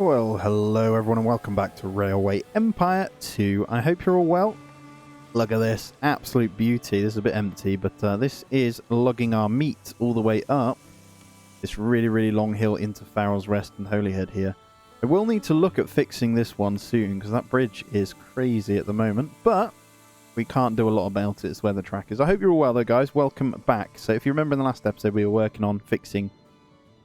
Well, hello everyone and welcome back to Railway Empire 2. I hope you're all well. Look at this, absolute beauty. This is a bit empty, but this is lugging our meat all the way up this really long hill into Farrell's Rest and Holyhead here. I will need to look at fixing this one soon because that bridge is crazy at the moment, but we can't do a lot about it. It's where the track is. I hope you're all well though, guys. Welcome back. So if you remember in the last episode, we were working on fixing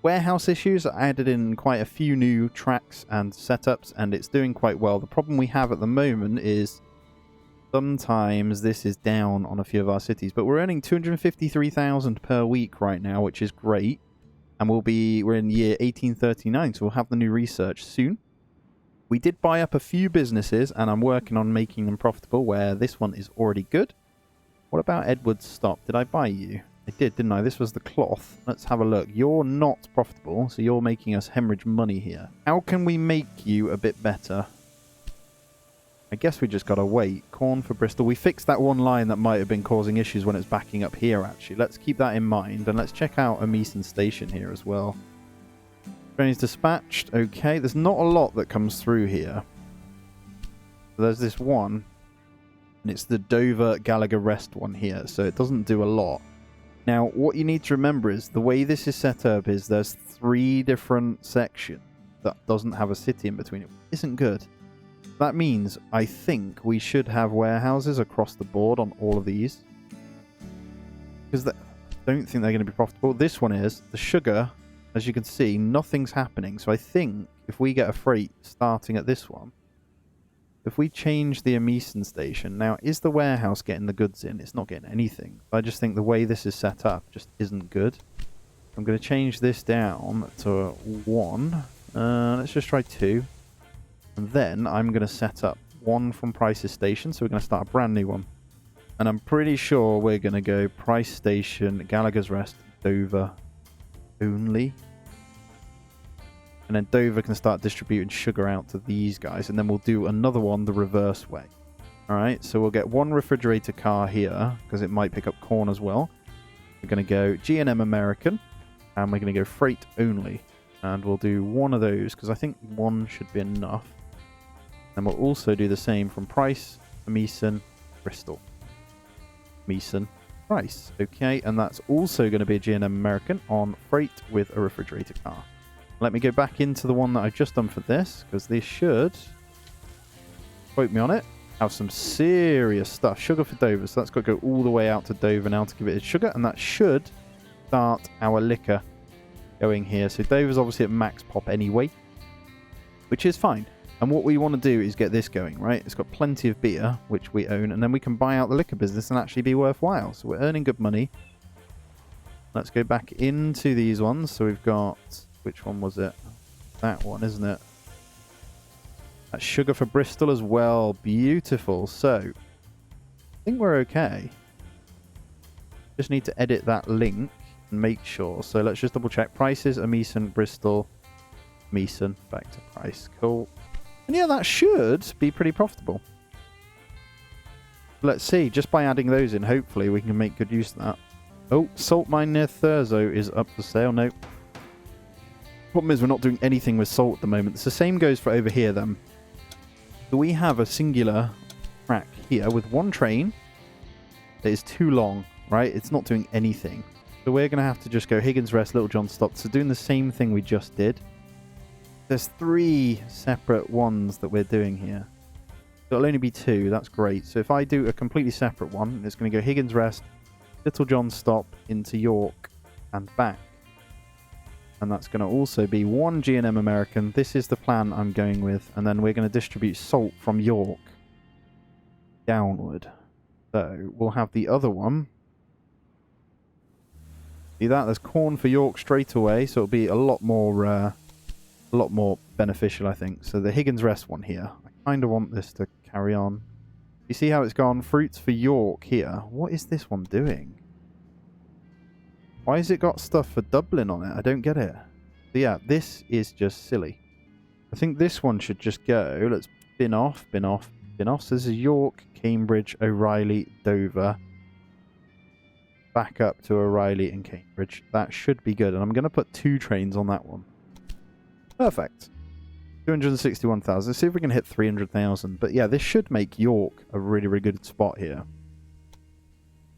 warehouse issues. I added in quite a few new tracks and setups, and it's doing quite well. The problem we have at the moment is sometimes this is down on a few of our cities, but we're earning 253,000 per week right now, which is great. And we're in year 1839, so we'll have the new research soon. We did buy up a few businesses, and I'm working on making them profitable, where this one is already good. What about Edward's Stop? Did I buy you? I did, didn't I? This was the cloth. Let's have a look. You're not profitable, so you're making us hemorrhage money here. How can we make you a bit better? I guess we just got to wait. Corn for Bristol. We fixed that one line that might have been causing issues when it's backing up here, actually. Let's keep that in mind, and let's check out Ameson Station here as well. Trains dispatched. Okay, there's not a lot that comes through here. There's this one, and it's the Dover Gallagher Rest one here, so it doesn't do a lot. Now, what you need to remember is the way this is set up is there's 3 different sections that doesn't have a city in between. It isn't good. That means I think we should have warehouses across the board on all of these. Because I don't think they're going to be profitable. This one is. The sugar, as you can see, nothing's happening. So I think if we get a freight starting at this one, if we change the Ameson station, now is the warehouse getting the goods in? It's not getting anything. I just think the way this is set up just isn't good. I'm going to change this down to 1. Let's just try 2. And then I'm going to set up 1 from Price's station. So we're going to start a brand new one. And I'm pretty sure we're going to go Price Station, Gallagher's Rest, Dover only. And then Dover can start distributing sugar out to these guys. And then we'll do another one the reverse way. Alright, so we'll get 1 refrigerator car here, because it might pick up corn as well. We're going to go G&M American. And we're going to go freight only. And we'll do 1 of those, because I think 1 should be enough. And we'll also do the same from Price, Ameson, Bristol. Ameson, Price. Okay, and that's also going to be a G&M American on freight with a refrigerator car. Let me go back into the one that I've just done for this, because this should, quote me on it, have some serious stuff. Sugar for Dover, so that's got to go all the way out to Dover now to give it its sugar, and that should start our liquor going here. So Dover's obviously at max pop anyway, which is fine. And what we want to do is get this going, right? It's got plenty of beer, which we own, and then we can buy out the liquor business and actually be worthwhile. So we're earning good money. Let's go back into these ones. So we've got, which one was it? That one, isn't it? That's sugar for Bristol as well. Beautiful. So I think we're okay. Just need to edit that link and make sure. So let's just double check. Prices, Ameson, Bristol, Ameson, back to Price. Cool. And yeah, that should be pretty profitable. Let's see. Just by adding those in, hopefully we can make good use of that. Oh, salt mine near Thurso is up for sale. Nope. Problem is we're not doing anything with salt at the moment. It's the same goes for over here then. So we have a singular track here with 1 train that is too long, right? It's not doing anything. So we're going to have to just go Higgins Rest, Little John Stop. So doing the same thing we just did. There's 3 separate ones that we're doing here. So it'll only be 2. That's great. So if I do a completely separate one, it's going to go Higgins Rest, Little John Stop into York and back. And that's going to also be 1 G&M American. This is the plan I'm going with. And then we're going to distribute salt from York downward. So we'll have the other one. See that? There's corn for York straight away. So it'll be a lot more beneficial, I think. So the Higgins Rest one here. I kind of want this to carry on. You see how it's gone? Fruits for York here. What is this one doing? Why has it got stuff for Dublin on it? I don't get it. So yeah, this is just silly. I think this one should just go. Let's bin off, bin off, bin off. So this is York, Cambridge, O'Reilly, Dover. Back up to O'Reilly and Cambridge. That should be good. And I'm going to put 2 trains on that one. Perfect. 261,000. Let's see if we can hit 300,000. But yeah, this should make York a really, really good spot here.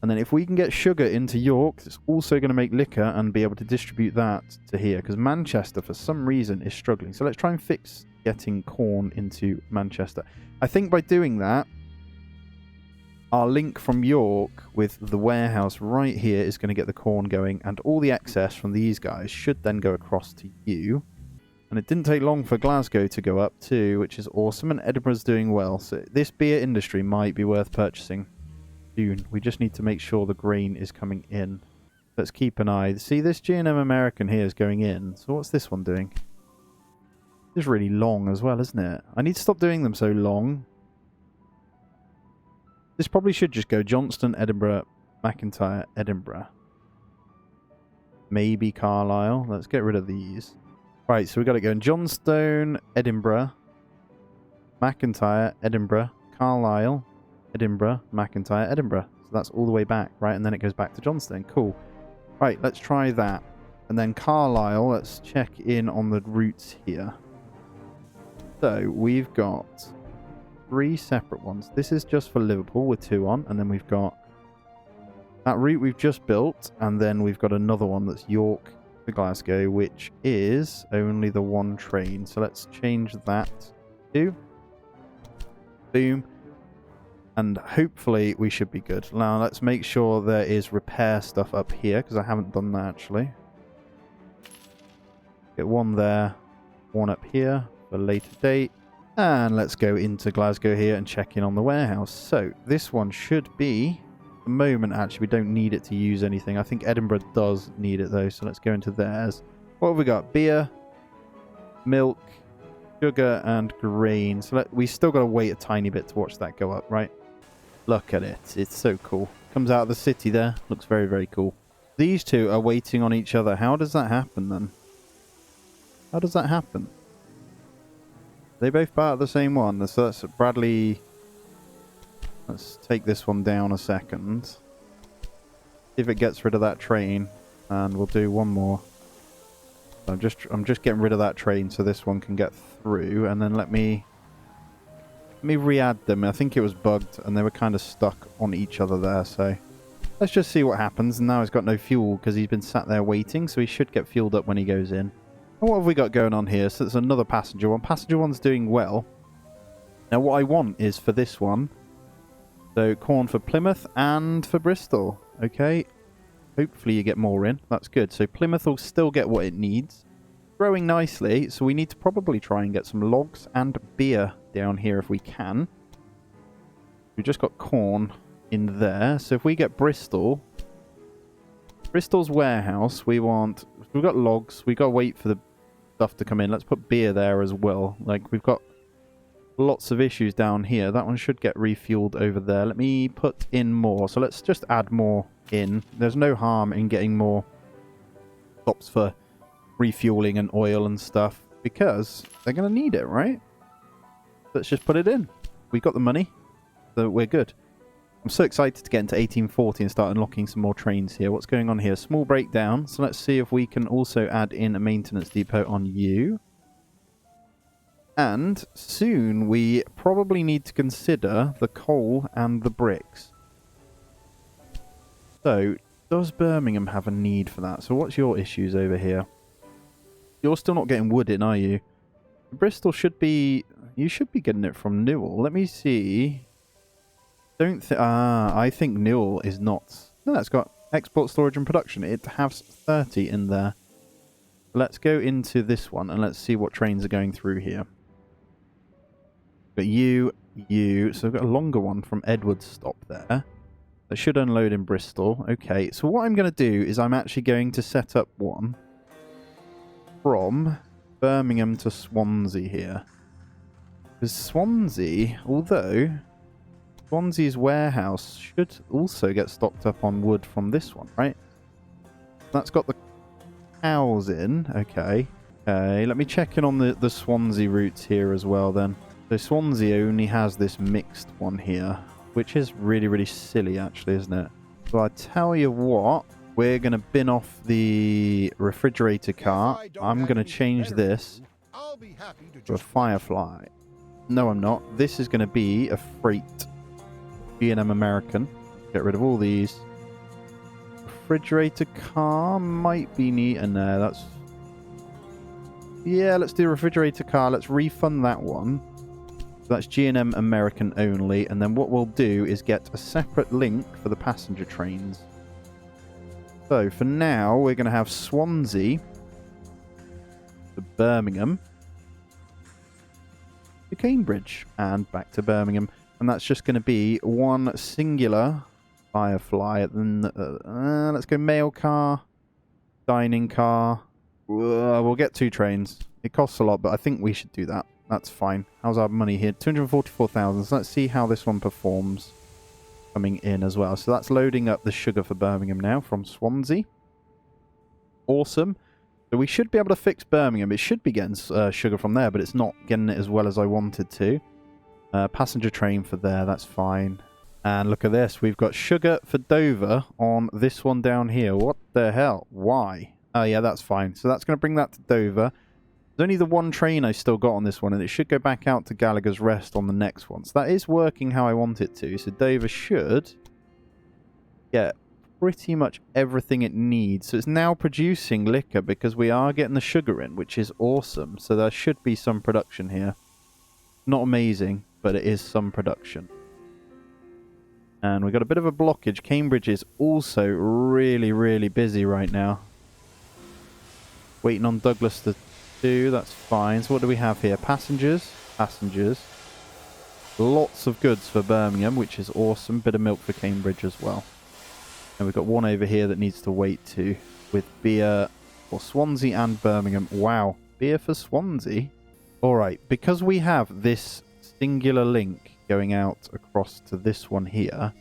And then if we can get sugar into York, it's also going to make liquor and be able to distribute that to here. Because Manchester, for some reason, is struggling. So let's try and fix getting corn into Manchester. I think by doing that, our link from York with the warehouse right here is going to get the corn going. And all the excess from these guys should then go across to you. And it didn't take long for Glasgow to go up too, which is awesome. And Edinburgh's doing well. So this beer industry might be worth purchasing. We just need to make sure the grain is coming in. Let's keep an eye. See, this G&M American here is going in. So what's this one doing? This is really long as well, isn't it? I need to stop doing them so long. This probably should just go Johnston, Edinburgh, McIntyre, Edinburgh. Maybe Carlisle. Let's get rid of these. Right, so we've got it going Johnstone, Edinburgh, McIntyre, Edinburgh, Carlisle, Edinburgh, McIntyre, Edinburgh. So that's all the way back, right? And then it goes back to Johnston. Cool. Right, let's try that. And then Carlisle, let's check in on the routes here. So we've got 3 separate ones. This is just for Liverpool with 2 on. And then we've got that route we've just built. And then we've got another one that's York to Glasgow, which is only the 1 train. So let's change that to boom. And hopefully we should be good. Now let's make sure there is repair stuff up here, because I haven't done that actually. Get 1 there, 1 up here for a later date. And let's go into Glasgow here and check in on the warehouse. So this one should be, at the moment actually we don't need it to use anything. I think Edinburgh does need it though, so let's go into theirs. What have we got? Beer, milk, sugar and grain. So we still got to wait a tiny bit to watch that go up, right? Look at it. It's so cool. Comes out of the city there. Looks very, very cool. These two are waiting on each other. How does that happen then? How does that happen? They both part of the same one. So that's Bradley. Let's take this one down a second. See if it gets rid of that train. And we'll do one more. I'm just getting rid of that train so this one can get through. And then let me re-add them. I think it was bugged and they were kind of stuck on each other there. So let's just see what happens. And now he's got no fuel because he's been sat there waiting. So he should get fueled up when he goes in. And what have we got going on here? So it's another passenger one. Passenger one's doing well. Now what I want is for this one. So corn for Plymouth and for Bristol. Okay. Hopefully you get more in. That's good. So Plymouth will still get what it needs. Growing nicely. So we need to probably try and get some logs and beer down here if we can. We've just got corn in there. So if we get Bristol's warehouse, we've got logs. We've got to wait for the stuff to come in. Let's put beer there as well. Like we've got lots of issues down here. That one should get refueled over there. Let me put in more. So let's just add more in. There's no harm in getting more stops for refueling and oil and stuff because they're going to need it, right? Let's just put it in. We got the money, so we're good. I'm so excited to get into 1840 and start unlocking some more trains here. What's going on here? Small breakdown. So let's see if we can also add in a maintenance depot on you. And soon we probably need to consider the coal and the bricks. So, does Birmingham have a need for that? So what's your issues over here? You're still not getting wood in, are you? Bristol should be... You should be getting it from Newell. Let me see. I think Newell is not... No, it's got export, storage and production. It has 30 in there. Let's go into this one and let's see what trains are going through here. But you. So we've got a longer one from Edwards stop there. That should unload in Bristol. Okay, so what I'm going to do is I'm actually going to set up one from Birmingham to Swansea here. Because Swansea, although Swansea's warehouse should also get stocked up on wood from this one, right? That's got the cows in. Okay. Okay, let me check in on the Swansea routes here as well then. So Swansea only has this mixed one here, which is really, really silly actually, isn't it? So I tell you what, we're going to bin off the refrigerator cart. I'm going to change this. be happy to For a just Firefly. No, I'm not. This is going to be a freight B&M American. Get rid of all these. Refrigerator car might be neat in there. That's... Yeah, let's do a refrigerator car. Let's refund that one. So that's G&M American only. And then what we'll do is get a separate link for the passenger trains. So for now, we're going to have Swansea to Birmingham to Cambridge and back to Birmingham. And that's just going to be one singular Firefly. Then let's go mail car, dining car. We'll get 2 trains. It costs a lot, but I think we should do that. That's fine. How's our money here? 244,000. So let's see how this one performs coming in as well. So that's loading up the sugar for Birmingham now from Swansea. Awesome. So we should be able to fix Birmingham. It should be getting sugar from there, but it's not getting it as well as I wanted to. Passenger train for there. That's fine. And look at this. We've got sugar for Dover on this one down here. What the hell? Why? Oh, yeah, that's fine. So that's going to bring that to Dover. There's only the one train I still got on this one, and it should go back out to Gallagher's Rest on the next one. So that is working how I want it to. So Dover should get pretty much everything it needs. So it's now producing liquor because we are getting the sugar in, which is awesome. So there should be some production here. Not amazing, but it is some production. And we've got a bit of a blockage. Cambridge is also really, really busy right now. Waiting on Douglas to do. That's fine. So what do we have here? Passengers. Passengers. Lots of goods for Birmingham, which is awesome. Bit of milk for Cambridge as well. And we've got one over here that needs to wait too, with beer for Swansea and Birmingham. Wow. Beer for Swansea? Alright, because we have this singular link going out across to this one here,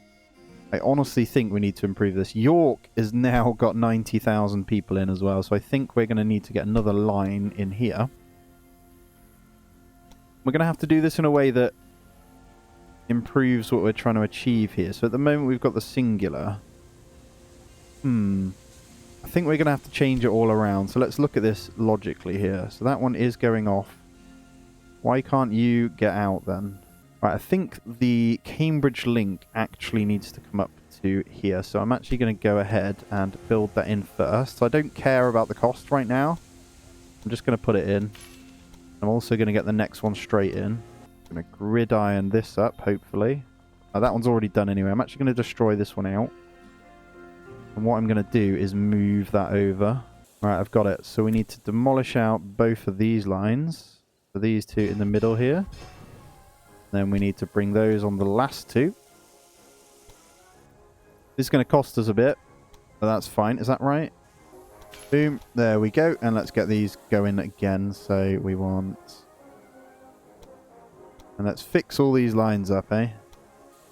I honestly think we need to improve this. York has now got 90,000 people in as well, so I think we're going to need to get another line in here. We're going to have to do this in a way that improves what we're trying to achieve here. So at the moment we've got the singular. I think we're going to have to change it all around. So let's look at this logically here. So that one is going off. Why can't you get out then? Right, I think the Cambridge link actually needs to come up to here. So I'm actually going to go ahead and build that in first. So I don't care about the cost right now. I'm just going to put it in. I'm also going to get the next one straight in. I'm going to gridiron this up, hopefully. That one's already done anyway. I'm actually going to destroy this one out. And what I'm going to do is move that over. Alright, I've got it. So we need to demolish out both of these lines. So these two in the middle here. Then we need to bring those on the last two. This is going to cost us a bit, but that's fine. Is that right? Boom. There we go. And let's get these going again. So we want... And let's fix all these lines up, eh?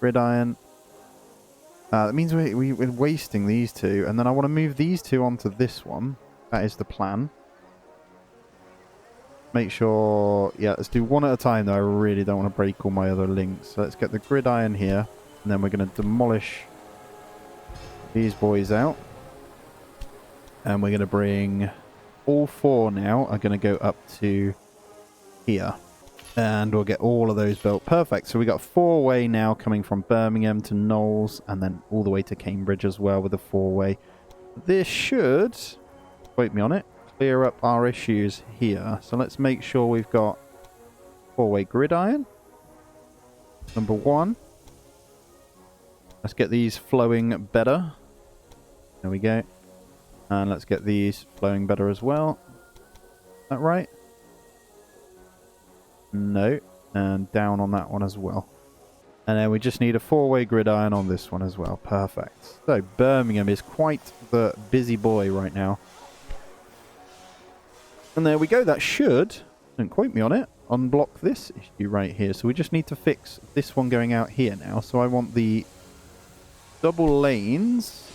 Gridiron. That means we're wasting these two. And then I want to move these two onto this one. That is the plan. Make sure... Yeah, let's do one at a time, though. I really don't want to break all my other links. So let's get the gridiron here. And then we're going to demolish these boys out. And we're going to bring... All four now are going to go up to here. And we'll get all of those built. Perfect. So we got four-way now coming from Birmingham to Knowles. And then all the way to Cambridge as well with a four-way. This should... Quote me on it. Clear up our issues here. So let's make sure we've got four-way gridiron. Number one. Let's get these flowing better. There we go. And let's get these flowing better as well. Is that right? No. And down on that one as well. And then we just need a four-way gridiron on this one as well. Perfect. So Birmingham is quite the busy boy right now. And there we go. That should, don't quote me on it, unblock this issue right here. So we just need to fix this one going out here now. So I want the double lanes.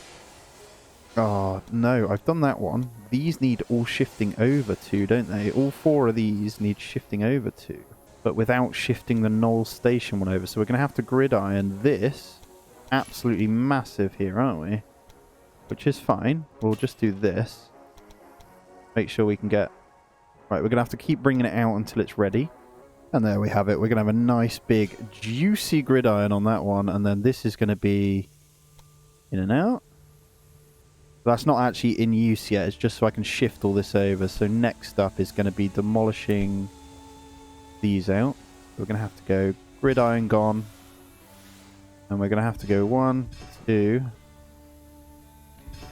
Oh, no, I've done that one. These need all shifting over to, don't they? All four of these need shifting over to, but without shifting the Knowles Station one over. So we're going to have to gridiron this. Absolutely massive here, aren't we? Which is fine. We'll just do this. Make sure we can get Right, we're going to have to keep bringing it out until it's ready. And there we have it. We're going to have a nice, big, juicy gridiron on that one. And then this is going to be in and out. That's not actually in use yet. It's just so I can shift all this over. So next up is going to be demolishing these out. We're going to have to go gridiron gone. And we're going to have to go 1, 2,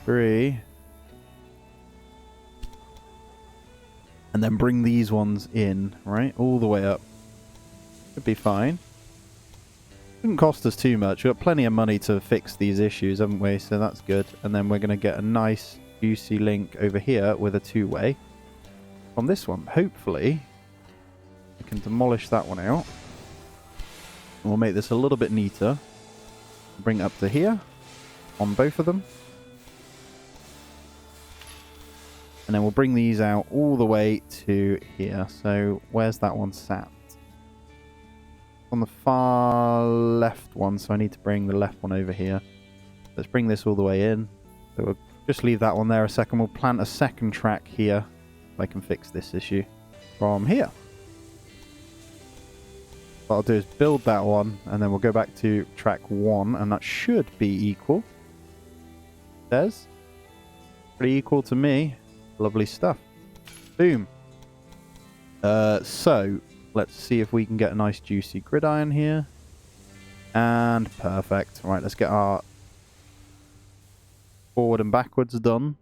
3. And then bring these ones in, right? All the way up. Should be fine. Shouldn't cost us too much. We've got plenty of money to fix these issues, haven't we? So that's good. And then we're going to get a nice juicy link over here with a two-way on this one. Hopefully, we can demolish that one out. And we'll make this a little bit neater. Bring it up to here on both of them. And then we'll bring these out all the way to here. So where's that one sat? On the far left one, so I need to bring the left one over here. Let's bring this all the way in. So we'll just leave that one there a second. We'll plant a second track here. I can fix this issue from here. What I'll do is build that one, and then we'll go back to track 1, and that should be equal. There's pretty equal to me. Lovely stuff. Boom. So let's see if we can get a nice juicy gridiron here. And perfect. Right, let's get our forward and backwards done.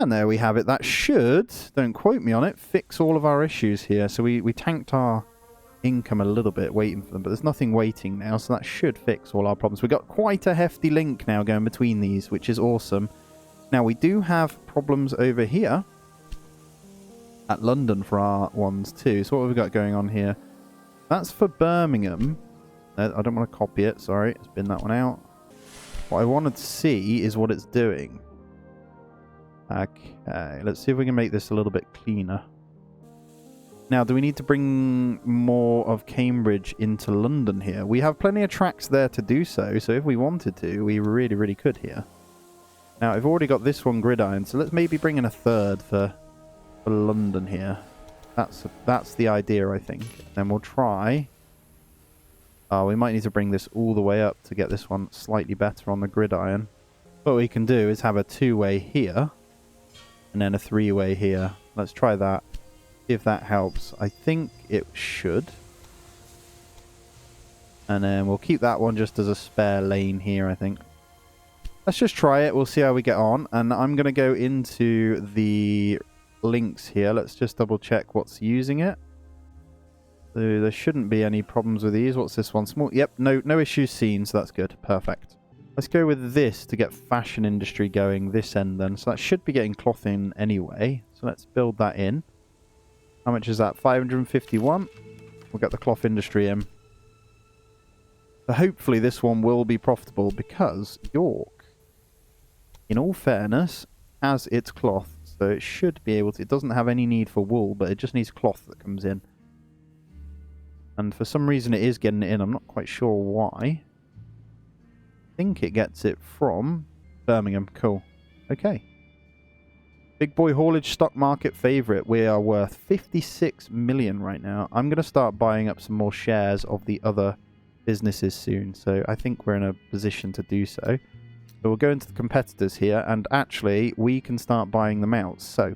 And there we have it. That should, don't quote me on it, fix all of our issues here. So we tanked our income a little bit waiting for them, but there's nothing waiting now, so that should fix all our problems. We've got quite a hefty link now going between these, which is awesome. Now, we do have problems over here at London for our ones too. So what have we got going on here? That's for Birmingham. I don't want to copy it, sorry. It's been that one out. What I wanted to see is what it's doing. Okay, let's see if we can make this a little bit cleaner. Now, do we need to bring more of Cambridge into London here? We have plenty of tracks there to do so, so if we wanted to, we really, really could here. Now, I've already got this one gridiron, so let's maybe bring in a third for London here. That's the idea, I think. Then we'll try. Oh, we might need to bring this all the way up to get this one slightly better on the gridiron. What we can do is have a two-way here, and then a three-way here. Let's try that. See if that helps. I think it should. And then we'll keep that one just as a spare lane here, I think. Let's just try it. We'll see how we get on. And I'm going to go into the links here. Let's just double check what's using it. So there shouldn't be any problems with these. What's this one? Small. Yep, no issues seen, so that's good. Perfect. Let's go with this to get fashion industry going this end then. So that should be getting cloth in anyway. So let's build that in. How much is that? 551. We'll get the cloth industry in. So hopefully this one will be profitable because York, in all fairness, has its cloth. So it should be able to... It doesn't have any need for wool, but it just needs cloth that comes in. And for some reason it is getting it in. I'm not quite sure why. I think it gets it from Birmingham. Cool. Okay. Big boy haulage stock market favorite. We are worth 56 million right now. I'm going to start buying up some more shares of the other businesses soon. So I think we're in a position to do so. So we'll go into the competitors here. And actually, we can start buying them out. So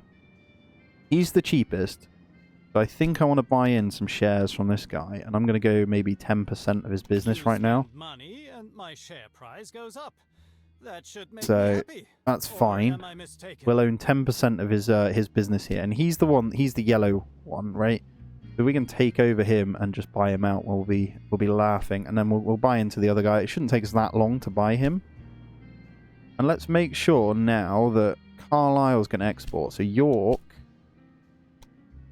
he's the cheapest. So I think I want to buy in some shares from this guy. And I'm going to go maybe 10% of his business right now. Money and my share price goes up. That should make me So happy. that's Or fine. am I mistaken? We'll own 10% of his business here. And he's the one, he's the yellow one, right? So we can take over him and just buy him out. We'll be laughing. And then we'll buy into the other guy. It shouldn't take us that long to buy him. And let's make sure now that Carlisle's going to export. So York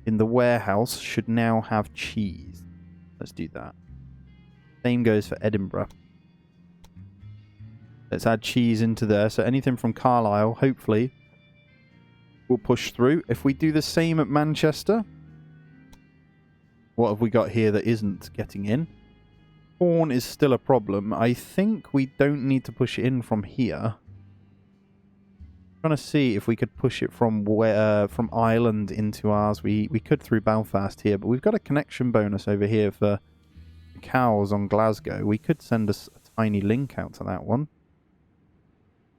in the warehouse should now have cheese. Let's do that. Same goes for Edinburgh. Let's add cheese into there. So anything from Carlisle, hopefully, will push through. If we do the same at Manchester, what have we got here that isn't getting in? Corn is still a problem. I think we don't need to push it in from here. I'm trying to see if we could push it from where from Ireland into ours. We could through Belfast here, but we've got a connection bonus over here for cows on Glasgow. We could send us a tiny link out to that one.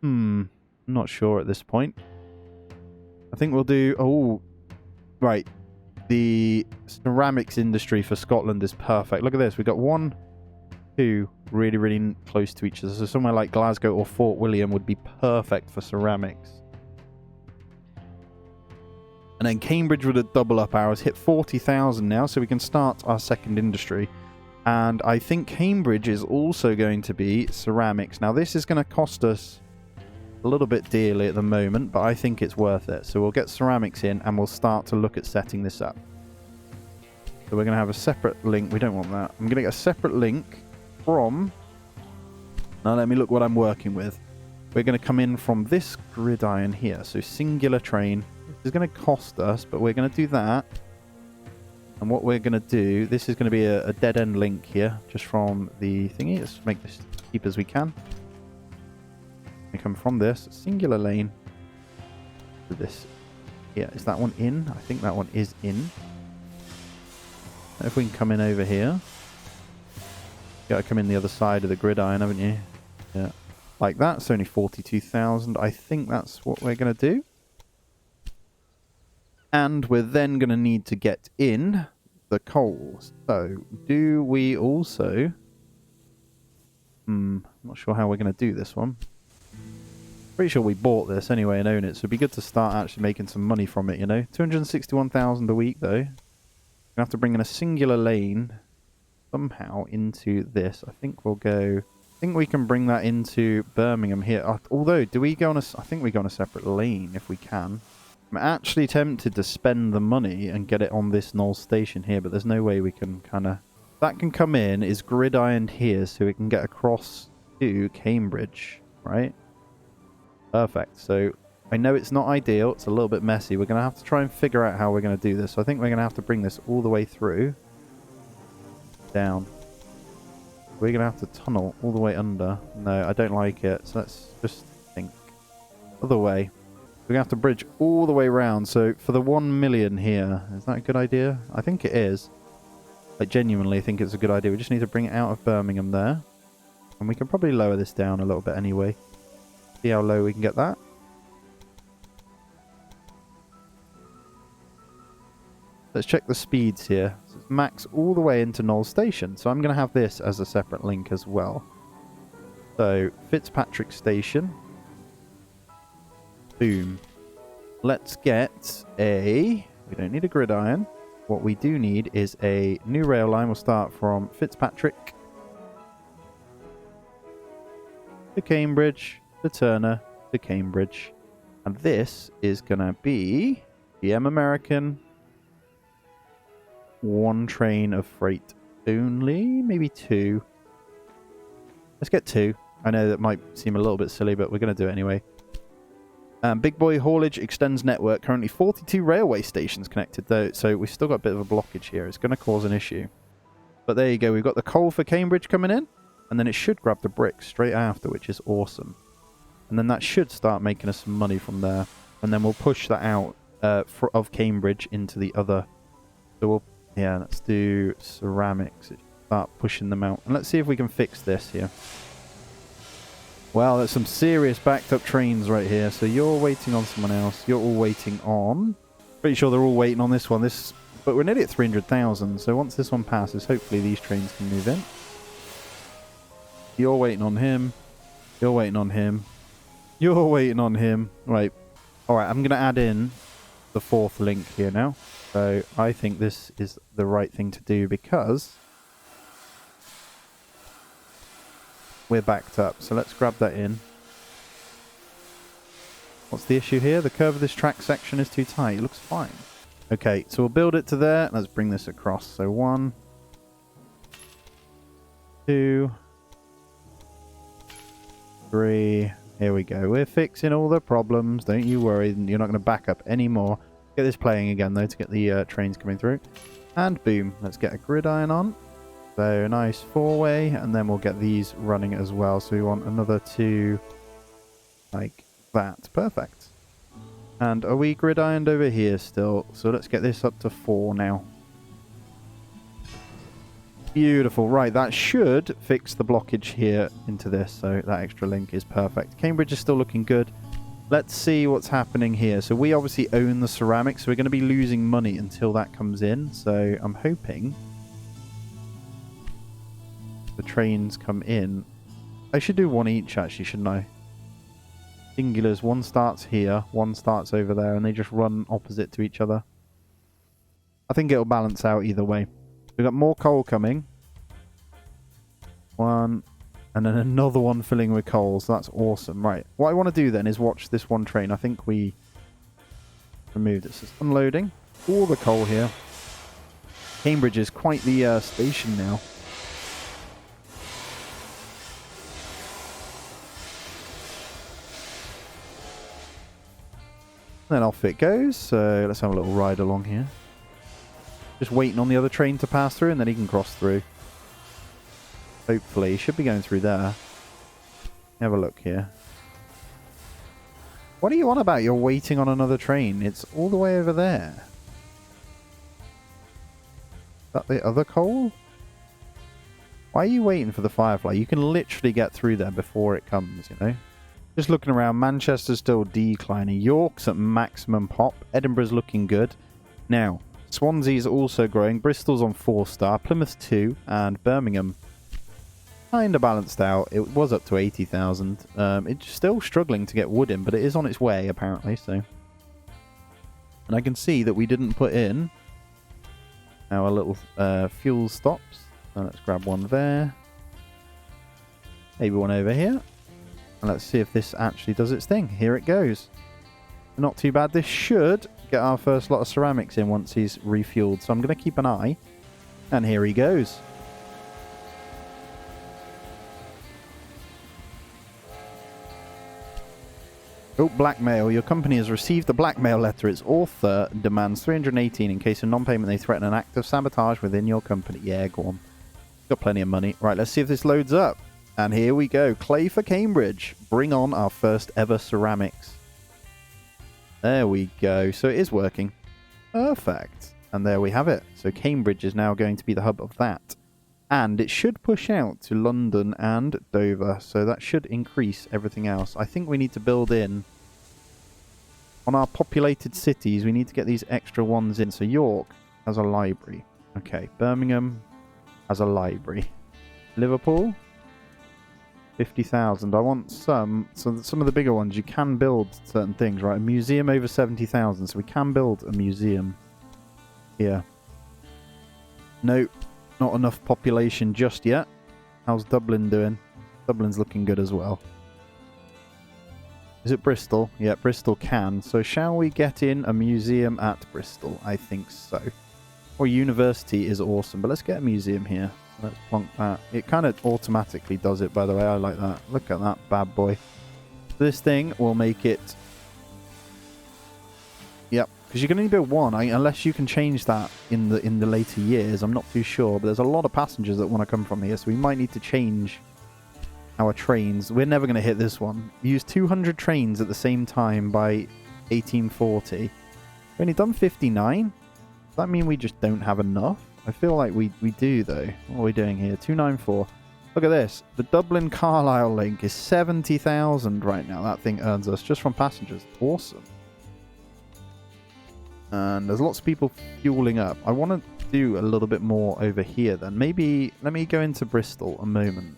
I'm not sure at this point. I think we'll do... Oh, right. The ceramics industry for Scotland is perfect. Look at this. We've got 1, 2 really, really close to each other. So somewhere like Glasgow or Fort William would be perfect for ceramics. And then Cambridge would double up ours, hit 40,000 now, so we can start our second industry. And I think Cambridge is also going to be ceramics. Now this is going to cost us a little bit dearly at the moment, but I think it's worth it. So we'll get ceramics in and we'll start to look at setting this up. So we're going to have a separate link. We don't want that. I'm going to get a separate link from... Now let me look what I'm working with. We're going to come in from this gridiron here. So singular train. This is going to cost us, but we're going to do that. And what we're going to do, this is going to be a dead end link here, just from the thingy. Let's make this cheap as we can. We come from this singular lane to this. Yeah, is that one in? I think that one is in. If we can come in over here. You gotta come in the other side of the gridiron, haven't you? Yeah. Like that. It's only 42,000. I think that's what we're going to do. And we're then going to need to get in the coals. So, do we also... I'm not sure how we're going to do this one. Pretty sure we bought this anyway and own it, so it'd be good to start actually making some money from it, you know. 261,000 a week, though. We're going to have to bring in a singular lane somehow into this. I think we'll go... I think we can bring that into Birmingham here. Although, do we go on a... I think we go on a separate lane if we can. I'm actually tempted to spend the money and get it on this Knowles station here, but there's no way we can kind of... That can come in, is gridironed here, so we can get across to Cambridge, right? Perfect. So, I know it's not ideal, it's a little bit messy. We're going to have to try and figure out how we're going to do this. So I think we're going to have to bring this all the way through. Down. We're going to have to tunnel all the way under. No, I don't like it, so let's just think. Other way. We're going to have to bridge all the way around. So for the 1 million here, is that a good idea? I think it is. I genuinely think it's a good idea. We just need to bring it out of Birmingham there. And we can probably lower this down a little bit anyway. See how low we can get that. Let's check the speeds here. So it's max all the way into Knowles Station. So I'm going to have this as a separate link as well. So Fitzpatrick Station. Boom. Let's get a... We don't need a gridiron. What we do need is a new rail line. We'll start from Fitzpatrick to Cambridge to Turner to Cambridge. And this is going to be GM American. 1 train of freight only. Maybe 2. Let's get 2. I know that might seem a little bit silly, but we're going to do it anyway. Big Boy Haulage extends network. Currently 42 railway stations connected, though, so we've still got a bit of a blockage here. It's going to cause an issue. But there you go. We've got the coal for Cambridge coming in, and then it should grab the bricks straight after, which is awesome. And then that should start making us some money from there. And then we'll push that out of Cambridge into the other. So we'll, yeah, let's do ceramics. Start pushing them out. And let's see if we can fix this here. Well, there's some serious backed up trains right here. So you're waiting on someone else. You're all waiting on... Pretty sure they're all waiting on this one. But we're nearly at 300,000. So once this one passes, hopefully these trains can move in. You're waiting on him. You're waiting on him. You're waiting on him. Right. Alright, I'm going to add in the 4th link here now. So I think this is the right thing to do because... we're backed up, so let's grab that in. What's the issue here? The curve of this track section is too tight. It looks fine. Okay, so we'll build it to there. Let's bring this across. So 1, 2, 3. Here we go. We're fixing all the problems. Don't you worry. You're not going to back up anymore. Get this playing again, though, to get the trains coming through. And boom. Let's get a gridiron on. So a nice 4-way, and then we'll get these running as well. So we want another 2 like that. Perfect. And are we gridironed over here still? So let's get this up to 4 now. Beautiful. Right, that should fix the blockage here into this. So that extra link is perfect. Cambridge is still looking good. Let's see what's happening here. So we obviously own the ceramics. So we're going to be losing money until that comes in. So I'm hoping the trains come in. I should do one each actually, shouldn't I? Singulars. One starts here. One starts over there. And they just run opposite to each other. I think it'll balance out either way. We've got more coal coming. One. And then another one filling with coal. So that's awesome. Right. What I want to do then is watch this one train. I think we removed it. So it's unloading. All the coal here. Cambridge is quite the station now. Then off it goes. So let's have a little ride along here. Just waiting on the other train to pass through and then he can cross through. Hopefully. He should be going through there. Have a look here. What are you on about? You're waiting on another train. It's all the way over there. Is that the other coal? Why are you waiting for the Firefly? You can literally get through there before it comes, you know? Just looking around. Manchester's still declining. York's at maximum pop. Edinburgh's looking good. Now, Swansea's also growing. Bristol's on 4-star. Plymouth's 2. And Birmingham kind of balanced out. It was up to 80,000. It's still struggling to get wood in, but it is on its way, apparently. So, and I can see that we didn't put in our little fuel stops. So let's grab one there. Maybe one over here. And let's see if this actually does its thing. Here it goes. Not too bad. This should get our first lot of ceramics in once he's refueled. So I'm going to keep an eye. And here he goes. Oh, blackmail. Your company has received a blackmail letter. Its author demands 318 in case of non-payment. They threaten an act of sabotage within your company. Yeah, go on. Got plenty of money. Right, let's see if this loads up. And here we go. Clay for Cambridge. Bring on our first ever ceramics. There we go. So it is working. Perfect. And there we have it. So Cambridge is now going to be the hub of that. And it should push out to London and Dover. So that should increase everything else. I think we need to build in on our populated cities. We need to get these extra ones in. So York has a library. Okay. Birmingham has a library. Liverpool, 50,000. I want some. So some of the bigger ones, you can build certain things, right? A museum over 70,000. So we can build a museum here. Nope. Not enough population just yet. How's Dublin doing? Dublin's looking good as well. Is it Bristol? Yeah, Bristol can. So shall we get in a museum at Bristol? I think so. Or university is awesome, but let's get a museum here. Let's plonk that. It kind of automatically does it, by the way. I like that. Look at that bad boy. This thing will make it... Yep. Because you can only build one, unless you can change that in the later years. I'm not too sure, but there's a lot of passengers that want to come from here, so we might need to change our trains. We're never going to hit this one. Use 200 trains at the same time by 1840. We've only done 59. Does that mean we just don't have enough? I feel like we do, though. What are we doing here? 294. Look at this. The Dublin-Carlisle link is 70,000 right now. That thing earns us just from passengers. Awesome. And there's lots of people fueling up. I want to do a little bit more over here then. Maybe let me go into Bristol a moment.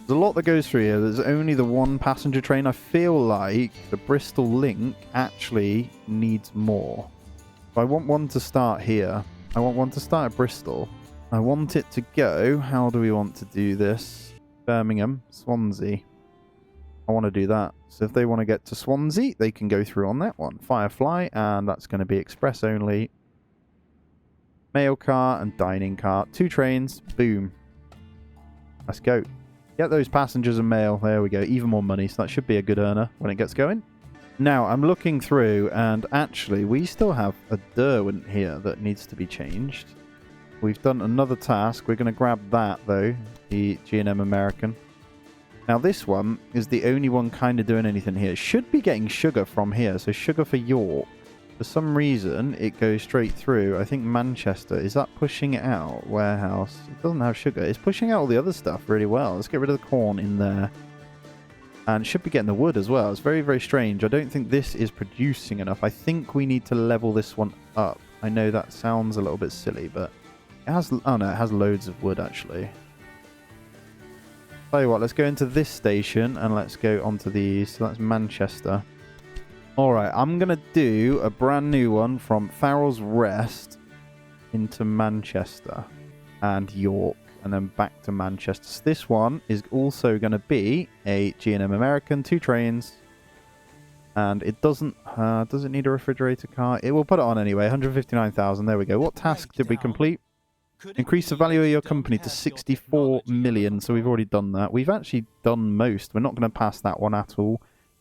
There's a lot that goes through here. There's only the one passenger train. I feel like the Bristol link actually needs more. So I want one to start here. I want one to start at Bristol. I want it to go. How do we want to do this? Birmingham, Swansea. I want to do that. So if they want to get to Swansea, they can go through on that one. Firefly, and that's going to be express only. Mail car and dining car. 2 trains. Boom. Let's go. Get those passengers and mail. There we go. Even more money. So that should be a good earner when it gets going. Now, I'm looking through, and actually, we still have a Derwent here that needs to be changed. We've done another task. We're going to grab that, though. The G&M American. Now this one is the only one kind of doing anything here. It should be getting sugar from here. So sugar for York. For some reason, it goes straight through. I think Manchester. Is that pushing it out? Warehouse. It doesn't have sugar. It's pushing out all the other stuff really well. Let's get rid of the corn in there. And it should be getting the wood as well. It's very, very strange. I don't think this is producing enough. I think we need to level this one up. I know that sounds a little bit silly, but it has... Oh no, it has loads of wood actually. Tell you what, let's go into this station and let's go onto these. So that's Manchester. Alright, I'm going to do a brand new one from Farrell's Rest into Manchester and York and then back to Manchester. So this one is also going to be a G&M American, 2 trains. And it doesn't... does it need a refrigerator car? It will put it on anyway. 159,000. There we go. What task did we complete? Increase the value of your company to 64 million. So we've already done that. We've actually done most. We're not going to pass that one at all.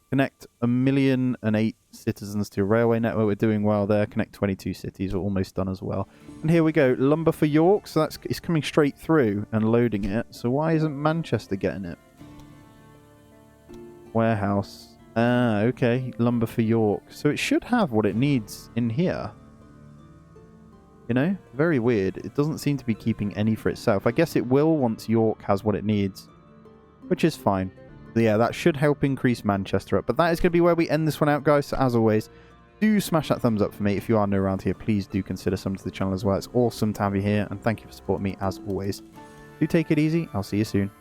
Connect 1,000,008 citizens to a railway network. We're doing well there. Connect 22 cities. We're almost done as well. And here we go. Lumber for York. So it's coming straight through and loading it. So why isn't Manchester getting it? Warehouse. Ah, okay. Lumber for York. So it should have what it needs in here. You know? Very weird. It doesn't seem to be keeping any for itself. I guess it will once York has what it needs. Which is fine. Yeah, that should help increase Manchester up. But that is going to be where we end this one out, guys. So as always, do smash that thumbs up for me. If you are new around here, please do consider subbing to the channel as well. It's awesome to have you here. And thank you for supporting me as always. Do take it easy. I'll see you soon.